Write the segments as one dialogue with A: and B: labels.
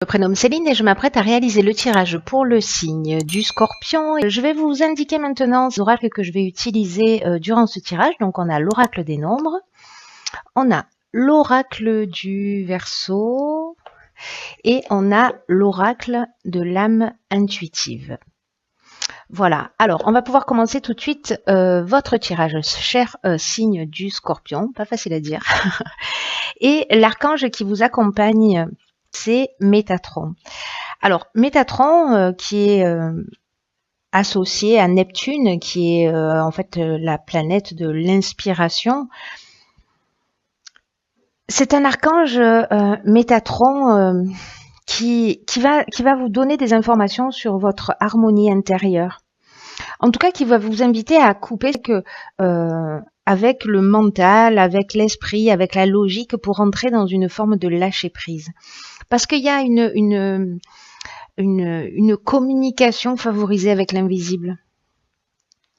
A: Je me prénomme Céline et je m'apprête à réaliser le tirage pour le signe du Scorpion. Je vais vous indiquer maintenant les oracles que je vais utiliser durant ce tirage. Donc on a l'oracle des nombres, on a l'oracle du Verseau et on a l'oracle de l'âme intuitive. Voilà, alors on va pouvoir commencer tout de suite votre tirage, cher signe du Scorpion, pas facile à dire. Et l'archange qui vous accompagne, c'est Métatron. Alors, Métatron, qui est associé à Neptune, qui est en fait la planète de l'inspiration. C'est un archange Métatron qui va vous donner des informations sur votre harmonie intérieure. En tout cas, qui va vous inviter à couper avec le mental, avec l'esprit, avec la logique pour entrer dans une forme de lâcher prise. Parce qu'il y a une communication favorisée avec l'invisible.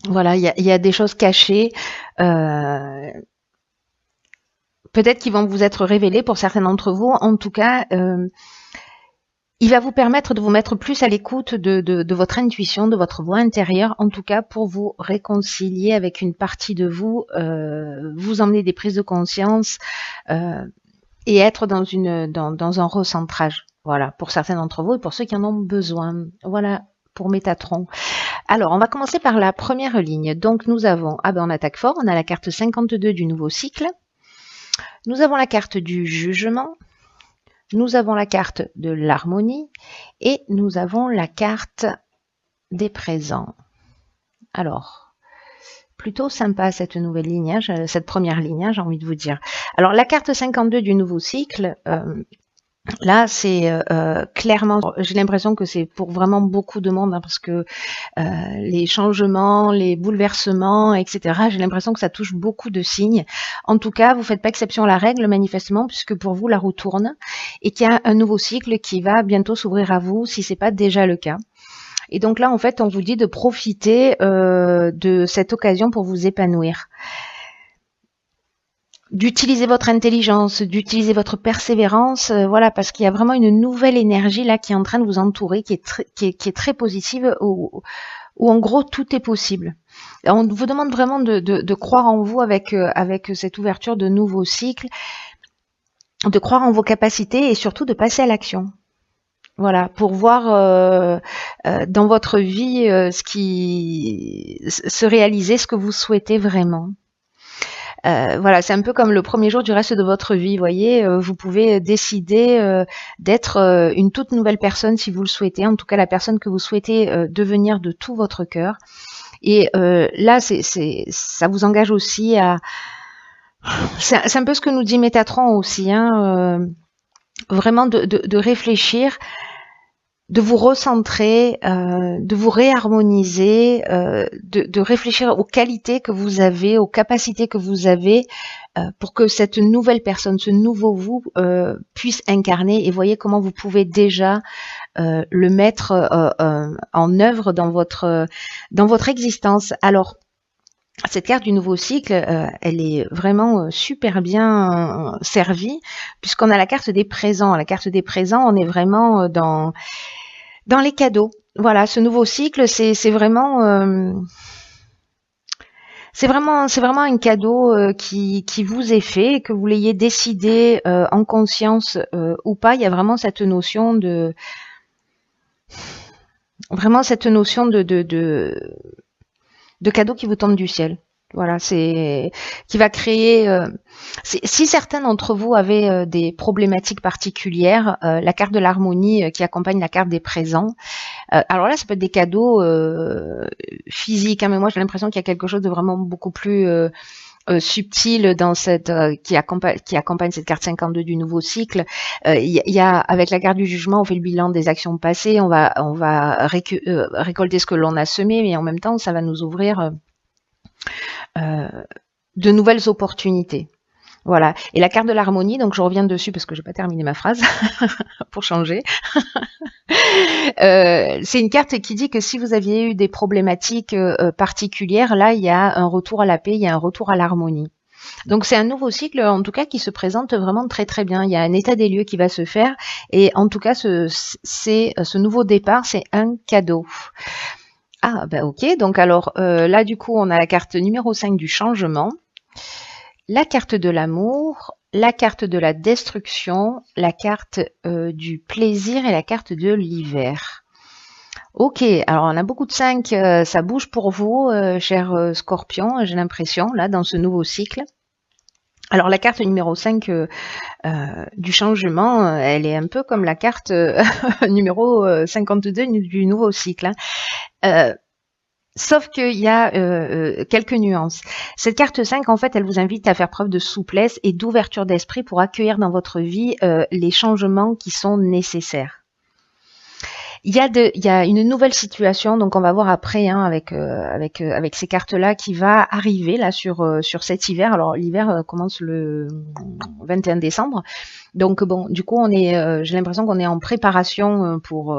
A: Voilà, il y a des choses cachées, peut-être qui vont vous être révélées pour certains d'entre vous. En tout cas, il va vous permettre de vous mettre plus à l'écoute de votre intuition, de votre voix intérieure, en tout cas pour vous réconcilier avec une partie de vous, vous emmener des prises de conscience et être dans un recentrage. Voilà, pour certains d'entre vous et pour ceux qui en ont besoin. Voilà pour Métatron. Alors, on va commencer par la première ligne. Donc, nous avons, on attaque fort, on a la carte 52 du nouveau cycle. Nous avons la carte du jugement. Nous avons la carte de l'harmonie et nous avons la carte des présents. Alors, plutôt sympa cette nouvelle ligne, hein, cette première ligne, hein, j'ai envie de vous dire. Alors, la carte 52 du nouveau cycle, là, c'est clairement, j'ai l'impression que c'est pour vraiment beaucoup de monde, hein, parce que les changements, les bouleversements, etc., j'ai l'impression que ça touche beaucoup de signes. En tout cas, vous ne faites pas exception à la règle, manifestement, puisque pour vous, la roue tourne et qu'il y a un nouveau cycle qui va bientôt s'ouvrir à vous, si ce n'est pas déjà le cas. Et donc là, en fait, on vous dit de profiter de cette occasion pour vous épanouir. D'utiliser votre intelligence, d'utiliser votre persévérance, voilà, parce qu'il y a vraiment une nouvelle énergie là qui est en train de vous entourer, qui est très positive, où en gros tout est possible. On vous demande vraiment de croire en vous avec cette ouverture de nouveaux cycles, de croire en vos capacités et surtout de passer à l'action. Voilà, pour voir dans votre vie se réaliser ce que vous souhaitez vraiment. Voilà, c'est un peu comme le premier jour du reste de votre vie, vous voyez, vous pouvez décider d'être une toute nouvelle personne si vous le souhaitez, en tout cas la personne que vous souhaitez devenir de tout votre cœur. Et là, ça vous engage aussi à... C'est un peu ce que nous dit Métatron aussi, hein, vraiment de réfléchir, de vous recentrer, de vous réharmoniser, de réfléchir aux qualités que vous avez, aux capacités que vous avez, pour que cette nouvelle personne, ce nouveau vous, puisse incarner. Et voyez comment vous pouvez déjà le mettre en œuvre dans votre existence. Alors, cette carte du nouveau cycle, elle est vraiment super bien servie, puisqu'on a la carte des présents. La carte des présents, on est vraiment dans les cadeaux. Voilà, ce nouveau cycle, c'est vraiment un cadeau qui vous est fait, que vous l'ayez décidé en conscience ou pas. Il y a vraiment cette notion de cadeau qui vous tombe du ciel. Voilà, qui va créer... si certains d'entre vous avaient des problématiques particulières, la carte de l'harmonie qui accompagne la carte des présents, alors là, ça peut être des cadeaux physiques, hein, mais moi j'ai l'impression qu'il y a quelque chose de vraiment beaucoup plus subtil dans qui accompagne cette carte 52 du nouveau cycle. Il y a, avec la carte du jugement, on fait le bilan des actions passées, on va récolter ce que l'on a semé, mais en même temps, ça va nous ouvrir de nouvelles opportunités. Voilà. Et la carte de l'harmonie, donc je reviens dessus parce que je n'ai pas terminé ma phrase, pour changer. C'est une carte qui dit que si vous aviez eu des problématiques particulières, là, il y a un retour à la paix, il y a un retour à l'harmonie. Donc c'est un nouveau cycle, en tout cas, qui se présente vraiment très très bien. Il y a un état des lieux qui va se faire, et en tout cas, ce nouveau départ, c'est un cadeau. Ah, ben ok, donc alors là, du coup, on a la carte numéro 5 du changement, la carte de l'amour, la carte de la destruction, la carte du plaisir et la carte de l'hiver. Ok, alors on a beaucoup de 5, ça bouge pour vous, cher Scorpion, j'ai l'impression, là, dans ce nouveau cycle. Alors la carte numéro 5 du changement, elle est un peu comme la carte numéro 52 du nouveau cycle, hein. Sauf qu'il y a quelques nuances. Cette carte 5, en fait, elle vous invite à faire preuve de souplesse et d'ouverture d'esprit pour accueillir dans votre vie les changements qui sont nécessaires. Il y a une nouvelle situation, donc on va voir après, hein, avec ces cartes-là, qui va arriver là sur cet hiver. Alors l'hiver commence le 21 décembre, donc bon, du coup j'ai l'impression qu'on est en préparation pour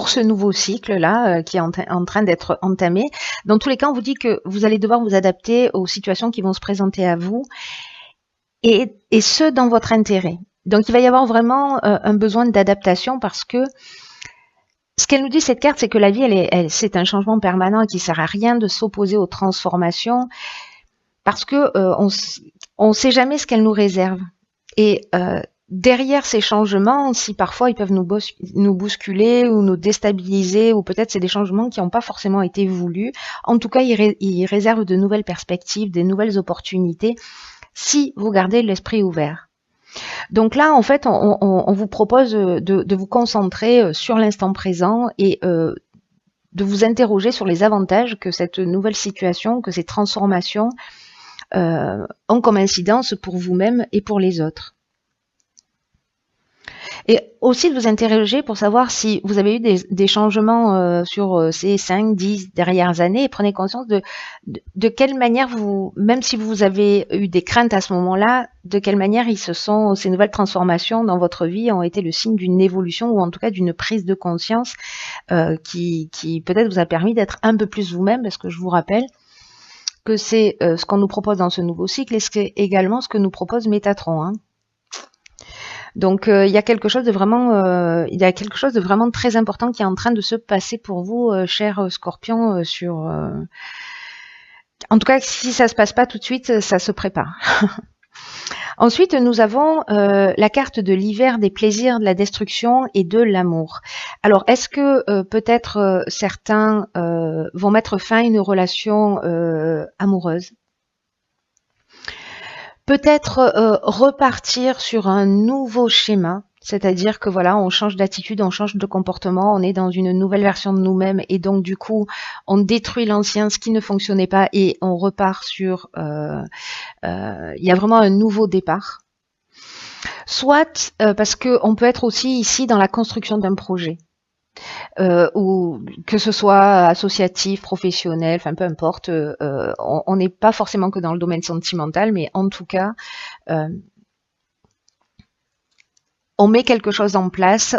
A: ce nouveau cycle-là qui est en train d'être entamé. Dans tous les cas, on vous dit que vous allez devoir vous adapter aux situations qui vont se présenter à vous, et ce, dans votre intérêt. Donc, il va y avoir vraiment un besoin d'adaptation, parce que ce qu'elle nous dit, cette carte, c'est que la vie, c'est un changement permanent qui ne sert à rien de s'opposer aux transformations, parce que on ne sait jamais ce qu'elle nous réserve. Et derrière ces changements, si parfois ils peuvent nous bousculer ou nous déstabiliser, ou peut-être c'est des changements qui n'ont pas forcément été voulus, en tout cas, ils réservent de nouvelles perspectives, des nouvelles opportunités, si vous gardez l'esprit ouvert. Donc là, en fait, on vous propose de vous concentrer sur l'instant présent et de vous interroger sur les avantages que cette nouvelle situation, que ces transformations ont comme incidence pour vous-même et pour les autres. Et aussi de vous interroger pour savoir si vous avez eu des changements sur ces 5, 10 dernières années, et prenez conscience de quelle manière même si vous avez eu des craintes à ce moment-là, de quelle manière ces nouvelles transformations dans votre vie ont été le signe d'une évolution, ou en tout cas d'une prise de conscience qui peut-être vous a permis d'être un peu plus vous-même, parce que je vous rappelle que c'est ce qu'on nous propose dans ce nouveau cycle, et c'est également ce que nous propose Métatron, hein. Donc il y a quelque chose de vraiment très important qui est en train de se passer pour vous, cher Scorpion, en tout cas, si ça se passe pas tout de suite, ça se prépare. Ensuite, nous avons la carte de l'hiver, des plaisirs, de la destruction et de l'amour. Alors, est-ce que peut-être certains vont mettre fin à une relation amoureuse? Peut-être repartir sur un nouveau schéma, c'est-à-dire que voilà, on change d'attitude, on change de comportement, on est dans une nouvelle version de nous-mêmes, et donc du coup, on détruit l'ancien, ce qui ne fonctionnait pas, et on repart sur... il y a vraiment un nouveau départ. Soit parce qu'on peut être aussi ici dans la construction d'un projet. Ou que ce soit associatif, professionnel, enfin peu importe, on n'est pas forcément que dans le domaine sentimental, mais en tout cas, on met quelque chose en place,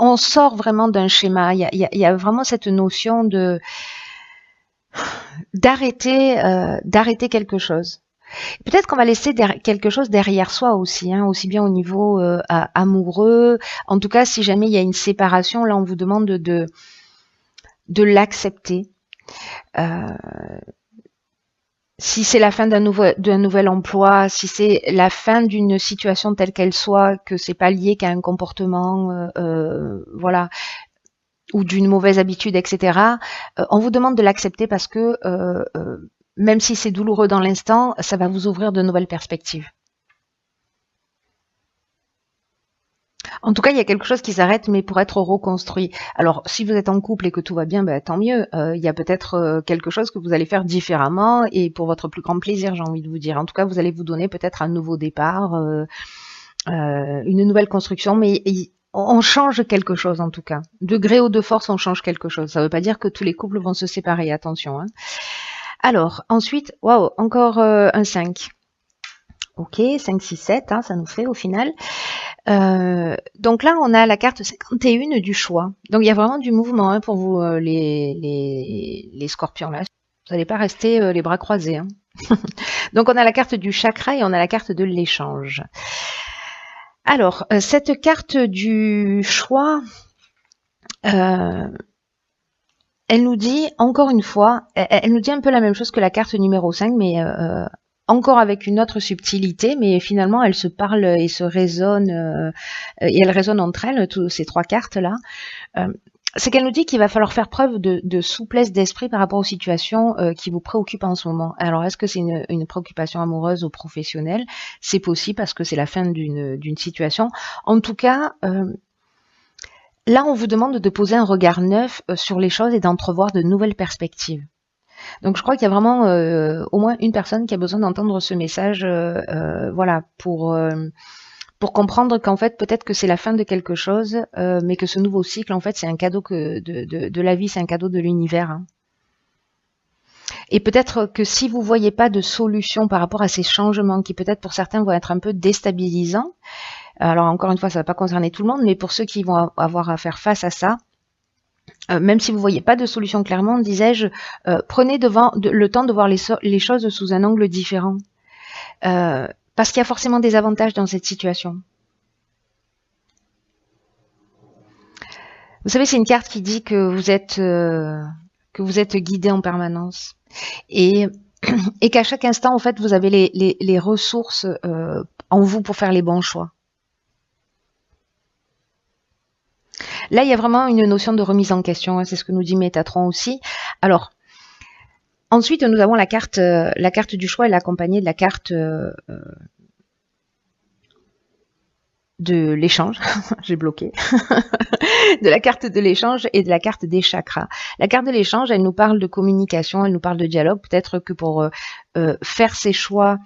A: on sort vraiment d'un schéma. Il y a vraiment cette notion d'arrêter quelque chose. Peut-être qu'on va laisser quelque chose derrière soi aussi, hein, aussi bien au niveau amoureux. En tout cas, si jamais il y a une séparation, là, on vous demande de l'accepter. Si c'est la fin d'un nouvel emploi, si c'est la fin d'une situation telle qu'elle soit, que c'est pas lié qu'à un comportement, voilà, ou d'une mauvaise habitude, etc. On vous demande de l'accepter, parce que même si c'est douloureux dans l'instant, ça va vous ouvrir de nouvelles perspectives. En tout cas, il y a quelque chose qui s'arrête, mais pour être reconstruit. Alors, si vous êtes en couple et que tout va bien, ben, tant mieux. Il y a peut-être quelque chose que vous allez faire différemment, et pour votre plus grand plaisir, j'ai envie de vous dire. En tout cas, vous allez vous donner peut-être un nouveau départ, une nouvelle construction, mais on change quelque chose en tout cas. De gré ou de force, on change quelque chose. Ça ne veut pas dire que tous les couples vont se séparer, attention, hein. Alors, ensuite, waouh, encore un 5. Ok, 5, 6, 7, hein, ça nous fait au final. Donc là, on a la carte 51 du choix. Donc il y a vraiment du mouvement, hein, pour vous, les scorpions là. Vous n'allez pas rester les bras croisés, hein. Donc on a la carte du chakra et on a la carte de l'échange. Alors, cette carte du choix, elle nous dit, encore une fois, elle nous dit un peu la même chose que la carte numéro 5, mais encore avec une autre subtilité, mais finalement, elles se parlent et se résonnent, et elles résonnent entre elles, toutes ces trois cartes-là. C'est qu'elle nous dit qu'il va falloir faire preuve de souplesse d'esprit par rapport aux situations qui vous préoccupent en ce moment. Alors, est-ce que c'est une préoccupation amoureuse ou professionnelle? C'est possible parce que c'est la fin d'une situation. En tout cas, là, on vous demande de poser un regard neuf sur les choses et d'entrevoir de nouvelles perspectives. Donc, je crois qu'il y a vraiment au moins une personne qui a besoin d'entendre ce message, voilà, pour comprendre qu'en fait, peut-être que c'est la fin de quelque chose, mais que ce nouveau cycle, en fait, c'est un cadeau de la vie, c'est un cadeau de l'univers, hein. Et peut-être que si vous voyez pas de solution par rapport à ces changements qui peut-être pour certains vont être un peu déstabilisants, alors encore une fois, ça va pas concerner tout le monde, mais pour ceux qui vont avoir à faire face à ça, même si vous voyez pas de solution clairement, disais-je, prenez le temps de voir les choses sous un angle différent. Parce qu'il y a forcément des avantages dans cette situation. Vous savez, c'est une carte qui dit que vous êtes guidé en permanence et qu'à chaque instant, en fait, vous avez les ressources en vous pour faire les bons choix. Là, il y a vraiment une notion de remise en question, hein, c'est ce que nous dit Métatron aussi. Alors, ensuite, nous avons la carte du choix, elle est accompagnée de la carte de l'échange, j'ai bloqué, de la carte de l'échange et de la carte des chakras. La carte de l'échange, elle nous parle de communication, elle nous parle de dialogue. Peut-être que pour faire ces choix,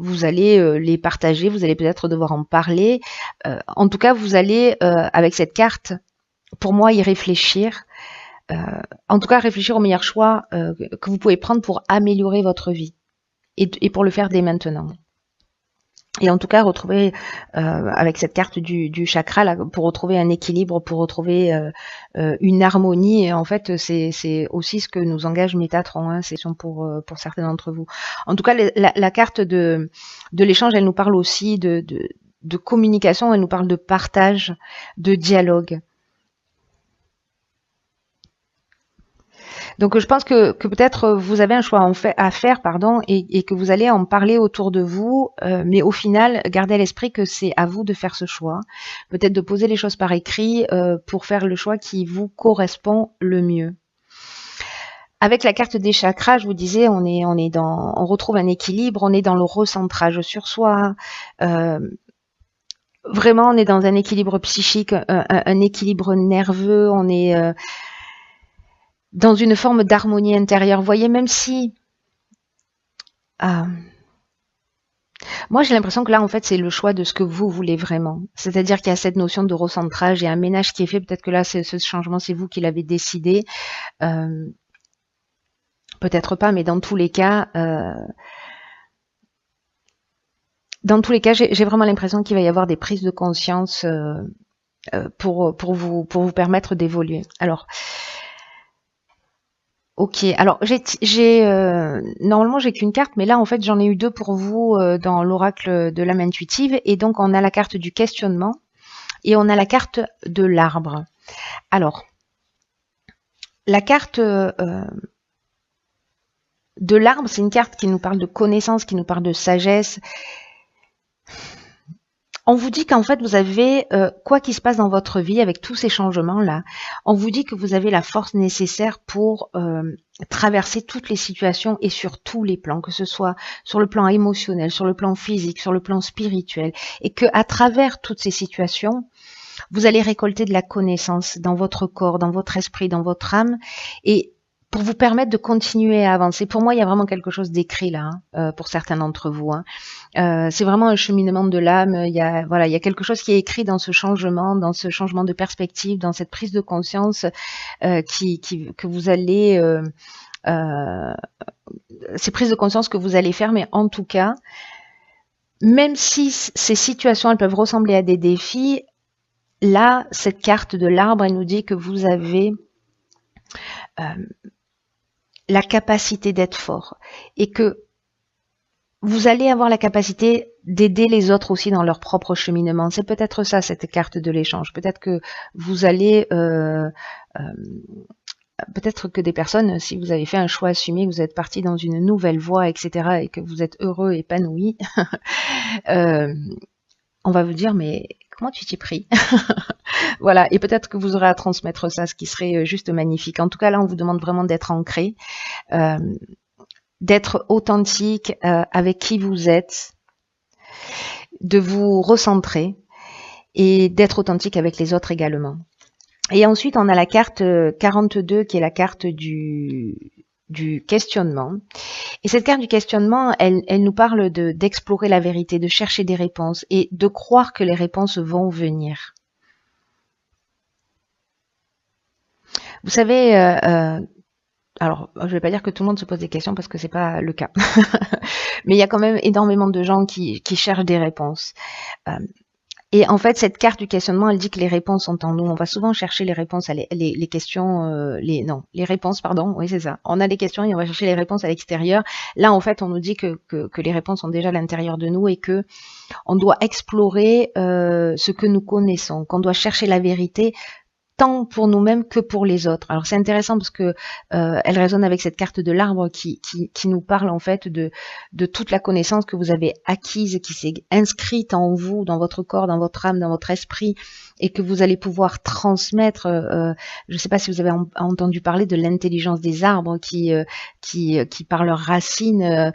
A: vous allez les partager, vous allez peut-être devoir en parler. En tout cas, vous allez, avec cette carte, pour moi, y réfléchir. En tout cas, réfléchir aux meilleurs choix que vous pouvez prendre pour améliorer votre vie et pour le faire dès maintenant. Et en tout cas, retrouver avec cette carte du chakra, là, pour retrouver un équilibre, pour retrouver une harmonie. Et en fait, c'est aussi ce que nous engage Métatron, hein, c'est pour certains d'entre vous. En tout cas, la carte de l'échange, elle nous parle aussi de communication, elle nous parle de partage, de dialogue. Donc je pense que peut-être vous avez un choix à faire, et que vous allez en parler autour de vous, mais au final, gardez à l'esprit que c'est à vous de faire ce choix. Peut-être de poser les choses par écrit pour faire le choix qui vous correspond le mieux. Avec la carte des chakras, je vous disais, on retrouve un équilibre, on est dans le recentrage sur soi. Vraiment, on est dans un équilibre psychique, un équilibre nerveux, on est dans une forme d'harmonie intérieure. Vous voyez, même si... moi, j'ai l'impression que là, en fait, c'est le choix de ce que vous voulez vraiment. C'est-à-dire qu'il y a cette notion de recentrage et un ménage qui est fait. Peut-être que là, ce changement, c'est vous qui l'avez décidé. Peut-être pas, mais dans tous les cas... j'ai vraiment l'impression qu'il va y avoir des prises de conscience pour vous permettre d'évoluer. Alors... Ok, alors normalement j'ai qu'une carte, mais là en fait j'en ai eu deux pour vous dans l'oracle de l'âme intuitive, et donc on a la carte du questionnement et on a la carte de l'arbre. Alors, la carte de l'arbre, c'est une carte qui nous parle de connaissance, qui nous parle de sagesse. On vous dit qu'en fait, vous avez, quoi qu'il se passe dans votre vie, avec tous ces changements-là, on vous dit que vous avez la force nécessaire pour traverser toutes les situations et sur tous les plans, que ce soit sur le plan émotionnel, sur le plan physique, sur le plan spirituel, et que à travers toutes ces situations, vous allez récolter de la connaissance dans votre corps, dans votre esprit, dans votre âme, et pour vous permettre de continuer à avancer. Pour moi, il y a vraiment quelque chose d'écrit là, hein, pour certains d'entre vous, hein. C'est vraiment un cheminement de l'âme. Il y a quelque chose qui est écrit dans ce changement de perspective, dans cette prise de conscience que vous allez, ces prises de conscience que vous allez faire. Mais en tout cas, même si ces situations elles peuvent ressembler à des défis, là, cette carte de l'arbre, elle nous dit que vous avez la capacité d'être fort et que vous allez avoir la capacité d'aider les autres aussi dans leur propre cheminement. C'est peut-être ça, cette carte de l'échange. Peut-être que vous allez... peut-être que des personnes, si vous avez fait un choix assumé, que vous êtes parti dans une nouvelle voie, etc., et que vous êtes heureux, épanoui, on va vous dire, mais comment tu t'y pris? Voilà, et peut-être que vous aurez à transmettre ça, ce qui serait juste magnifique. En tout cas, là, on vous demande vraiment d'être ancré, d'être authentique avec qui vous êtes, de vous recentrer et d'être authentique avec les autres également. Et ensuite, on a la carte 42 qui est la carte du questionnement. Et cette carte du questionnement, elle nous parle d'explorer la vérité, de chercher des réponses et de croire que les réponses vont venir. Vous savez, alors je ne vais pas dire que tout le monde se pose des questions parce que c'est pas le cas, mais il y a quand même énormément de gens qui cherchent des réponses. Et en fait, cette carte du questionnement, elle dit que les réponses sont en nous. On va souvent chercher les réponses, les questions, les réponses, pardon. Oui, c'est ça. On a des questions et on va chercher les réponses à l'extérieur. Là, en fait, on nous dit que les réponses sont déjà à l'intérieur de nous et que on doit explorer ce que nous connaissons, qu'on doit chercher la vérité tant pour nous-mêmes que pour les autres. Alors c'est intéressant parce que elle résonne avec cette carte de l'arbre qui nous parle en fait de toute la connaissance que vous avez acquise, qui s'est inscrite en vous, dans votre corps, dans votre âme, dans votre esprit, et que vous allez pouvoir transmettre. Je ne sais pas si vous avez entendu parler de l'intelligence des arbres qui par leurs racines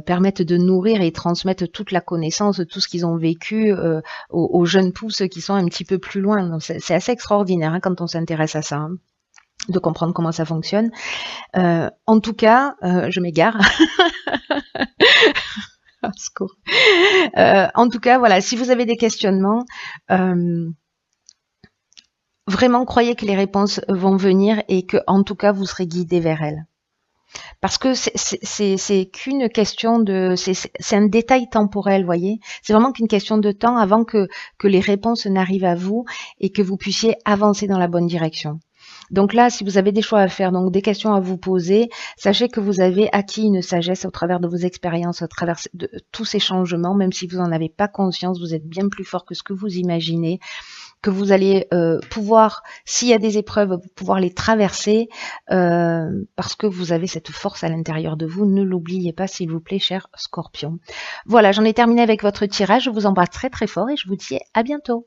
A: permettent de nourrir et transmettre toute la connaissance, tout ce qu'ils ont vécu aux jeunes pousses qui sont un petit peu plus loin. C'est assez extraordinaire quand on s'intéresse à ça, de comprendre comment ça fonctionne. En tout cas, je m'égare. En tout cas, voilà, si vous avez des questionnements, vraiment croyez que les réponses vont venir et que, en tout cas, vous serez guidé vers elles. Parce que c'est qu'une question de... C'est un détail temporel, voyez. C'est vraiment qu'une question de temps avant que les réponses n'arrivent à vous et que vous puissiez avancer dans la bonne direction. Donc là, si vous avez des choix à faire, donc des questions à vous poser, sachez que vous avez acquis une sagesse au travers de vos expériences, au travers de tous ces changements, même si vous n'en avez pas conscience, vous êtes bien plus fort que ce que vous imaginez, que vous allez pouvoir, s'il y a des épreuves, pouvoir les traverser parce que vous avez cette force à l'intérieur de vous. Ne l'oubliez pas, s'il vous plaît, cher Scorpion. Voilà, j'en ai terminé avec votre tirage. Je vous embrasse très très fort et je vous dis à bientôt.